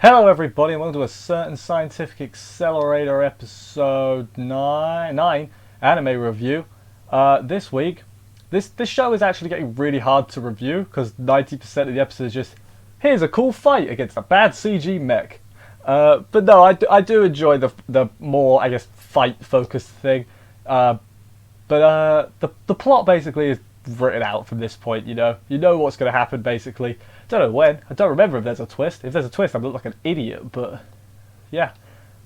Hello everybody and welcome to a certain scientific accelerator episode 9 anime review. This week, this show is actually getting really hard to review because 90% of the episode is just, here's a cool fight against a bad CG mech. But no, I do enjoy the more, I guess, fight focused thing. But the plot basically is written out from this point, you know what's going to happen basically. Don't know when, I don't remember if there's a twist. If there's a twist I look like an idiot, but yeah,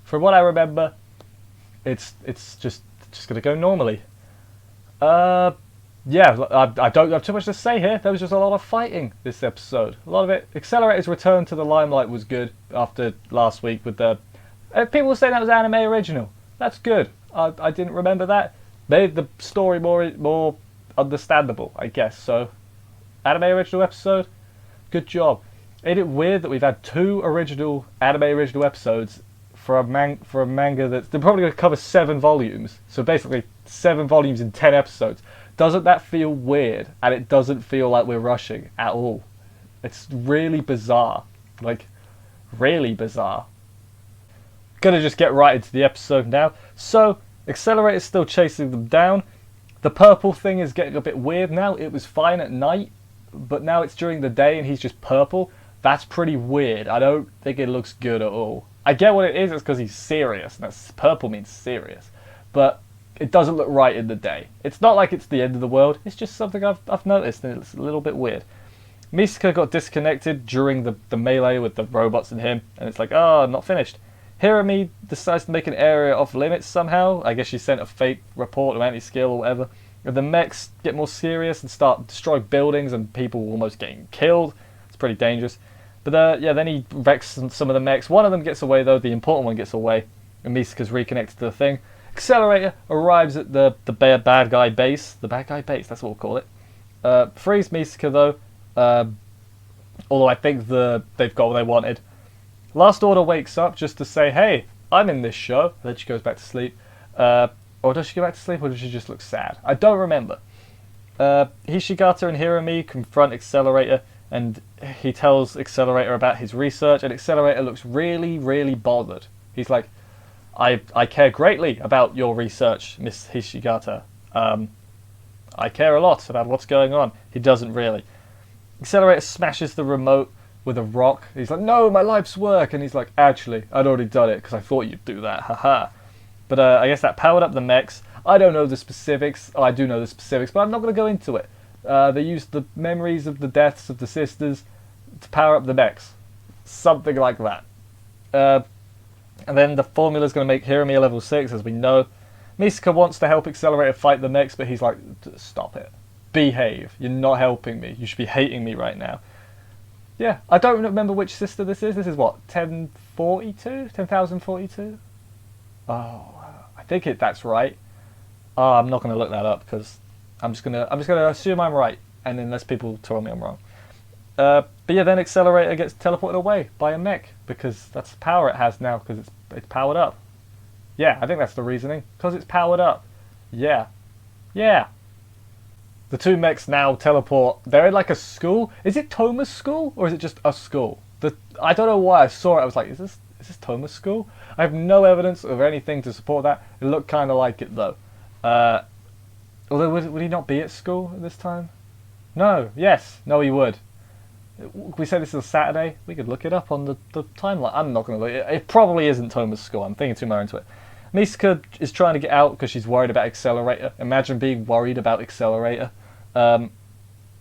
from what I remember it's just going to go normally. Yeah, I don't have too much to say here. There was just a lot of fighting this episode, a lot of it. Accelerator's return to the limelight was good after last week with the people were saying that was anime original. That's good. I didn't remember that. Made the story more understandable, I guess. So, anime original episode, good job. Ain't it weird that we've had two anime original episodes for a manga that's they're probably going to cover 7 volumes. So basically 7 volumes in 10 episodes. Doesn't that feel weird? And it doesn't feel like we're rushing at all. It's really bizarre. Like, really bizarre. Gonna just get right into the episode now. So, Accelerator's still chasing them down. The purple thing is getting a bit weird now. It was fine at night, but now it's during the day and he's just purple. That's pretty weird. I don't think it looks good at all. I get what it is. It's because he's serious. And that's, purple means serious. But it doesn't look right in the day. It's not like it's the end of the world. It's just something I've noticed, and it's a little bit weird. Misaka got disconnected during the melee with the robots and him, and it's like, oh, I'm not finished. Hirami decides to make an area off limits somehow. I guess she sent a fake report of anti-skill or whatever. And the mechs get more serious and start destroying buildings and people almost getting killed. It's pretty dangerous. But yeah, then he wrecks some of the mechs. One of them gets away though, the important one gets away. And Misaka's reconnected to the thing. Accelerator arrives at the bad guy base. The bad guy base, that's what we'll call it. Frees Misaka though. Although I think they've got what they wanted. Last Order wakes up just to say, hey, I'm in this show. And then she goes back to sleep. Or does she go back to sleep, or does she just look sad? I don't remember. Hishigata and Hirami confront Accelerator, and he tells Accelerator about his research, and Accelerator looks really, really bothered. He's like, I care greatly about your research, Miss Hishigata. I care a lot about what's going on. He doesn't really. Accelerator smashes the remote with a rock. He's like, no, my life's work. And he's like, actually, I'd already done it because I thought you'd do that. Haha. But I guess that powered up the mechs. I don't know the specifics. Oh, I do know the specifics, but I'm not going to go into it. They used the memories of the deaths of the sisters to power up the mechs. Something like that. And then the formula's going to make Hirami a level 6, as we know. Misaka wants to help Accelerator fight the mechs, but he's like, stop it. Behave. You're not helping me. You should be hating me right now. Yeah, I don't remember which sister this is. This is what, 1042? 10,042? Oh, I think that's right. Oh, I'm not going to look that up because I'm just gonna assume I'm right, and unless people tell me I'm wrong. But yeah, then Accelerator gets teleported away by a mech because that's the power it has now because it's powered up. Yeah, I think that's the reasoning, because it's powered up. Yeah. The two mechs now teleport. They're in like a school. Is it Toma's school or is it just a school? I don't know why I saw it. I was like, is this Toma's school? I have no evidence of anything to support that. It looked kind of like it though. Although would he not be at school at this time? No. Yes. No, he would. We said this is a Saturday. We could look it up on the timeline. I'm not going to look. It probably isn't Toma's school. I'm thinking too much into it. Misaka is trying to get out because she's worried about Accelerator. Imagine being worried about Accelerator. And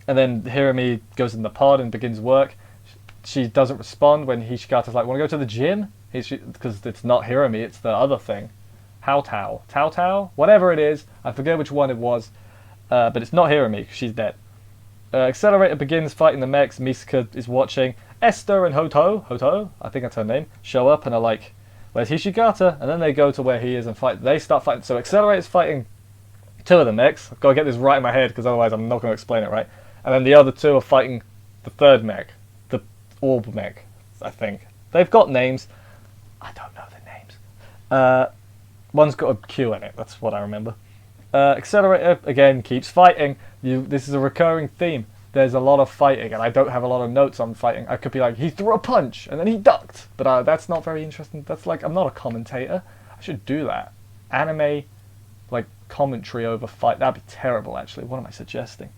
then Hirami goes in the pod and begins work. She doesn't respond when Hishigata's like, want to go to the gym? Because it's not Hirami, it's the other thing. Tao? Whatever it is. I forget which one it was. But it's not Hirami, she's dead. Accelerator begins fighting the mechs. Misaka is watching. Esther and Hoto, I think that's her name, show up and are like, where's Hishigata? And then they go to where he is and fight. They start fighting. So Accelerator's fighting 2 of the mechs. I've got to get this right in my head because otherwise I'm not going to explain it right. And then the other 2 are fighting the 3rd mech. The orb mech, I think. They've got names. I don't know the names. One's got a Q in it. That's what I remember. Accelerator, again, keeps fighting. This is a recurring theme. there's a lot of fighting, and I don't have a lot of notes on fighting. I could be like, he threw a punch, and then he ducked. But that's not very interesting. That's like, I'm not a commentator. I should do that. Anime, like, commentary over fight. That'd be terrible, actually. What am I suggesting?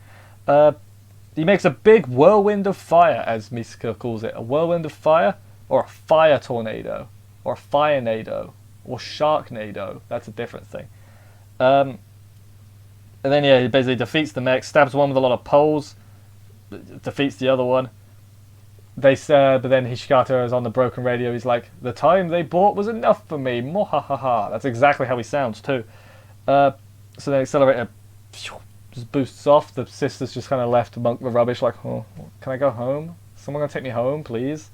He makes a big whirlwind of fire, as Misuka calls it. A whirlwind of fire, or a fire tornado, or a firenado, or sharknado. That's a different thing. And then, yeah, he basically defeats the mech, stabs one with a lot of poles, defeats the other one. They said, but then Hishikata is on the broken radio. He's like, the time they bought was enough for me. Mohahaha. That's exactly how he sounds, too. So then Accelerator just boosts off. The sister's just kind of left among the rubbish, like, oh, can I go home? Someone gonna take me home, please?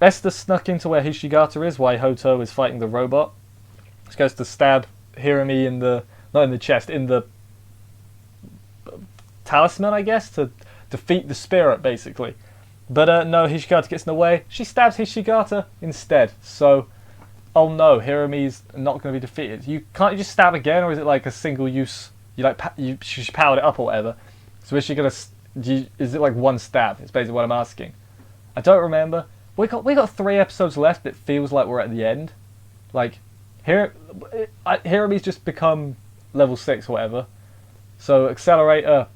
Esther snuck into where Hishigata is while Hoto is fighting the robot. She goes to stab Hirami in the, not in the chest, in the talisman, I guess, to defeat the spirit, basically. But no, Hishigata gets in the way. She stabs Hishigata instead. So, oh no, Hirami's not going to be defeated. Can't you just stab again, or is it like a single use? She powered it up or whatever. So is she gonna? Is it like one stab? It's basically what I'm asking. I don't remember. We got 3 episodes left. It feels like we're at the end. Like, Hirami's just become level 6 or whatever. So Accelerator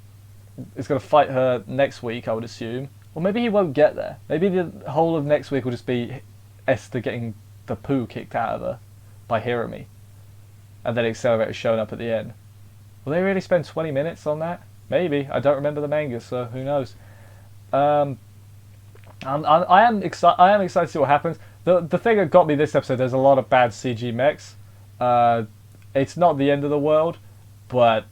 is gonna fight her next week, I would assume. Or maybe he won't get there. Maybe the whole of next week will just be Esther getting the poo kicked out of her by Hirami, and then Accelerator showing up at the end. Will they really spend 20 minutes on that? Maybe. I don't remember the manga, so who knows. I am excited to see what happens. The thing that got me this episode, there's a lot of bad CG mechs. It's not the end of the world, but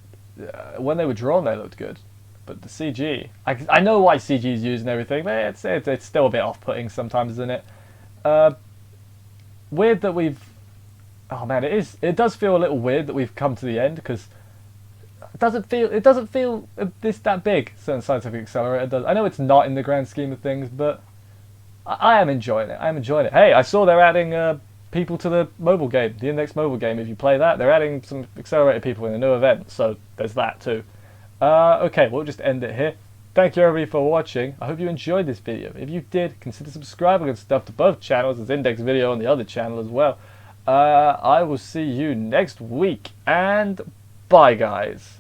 when they were drawn, they looked good. But the CG, I know why CG is used and everything, but it's still a bit off-putting sometimes, isn't it? Weird that we've... Oh man, it does feel a little weird that we've come to the end, because it doesn't feel that big. Certain Scientific Accelerator does. I know it's not in the grand scheme of things, but I am enjoying it. Hey, I saw they're adding people to the mobile game, the Index mobile game. If you play that, they're adding some Accelerator people in a new event, so there's that too. Okay, we'll just end it here. Thank you everybody for watching. I hope you enjoyed this video. If you did, consider subscribing and stuff to both channels. There's Index video on the other channel as well. I will see you next week, and bye guys.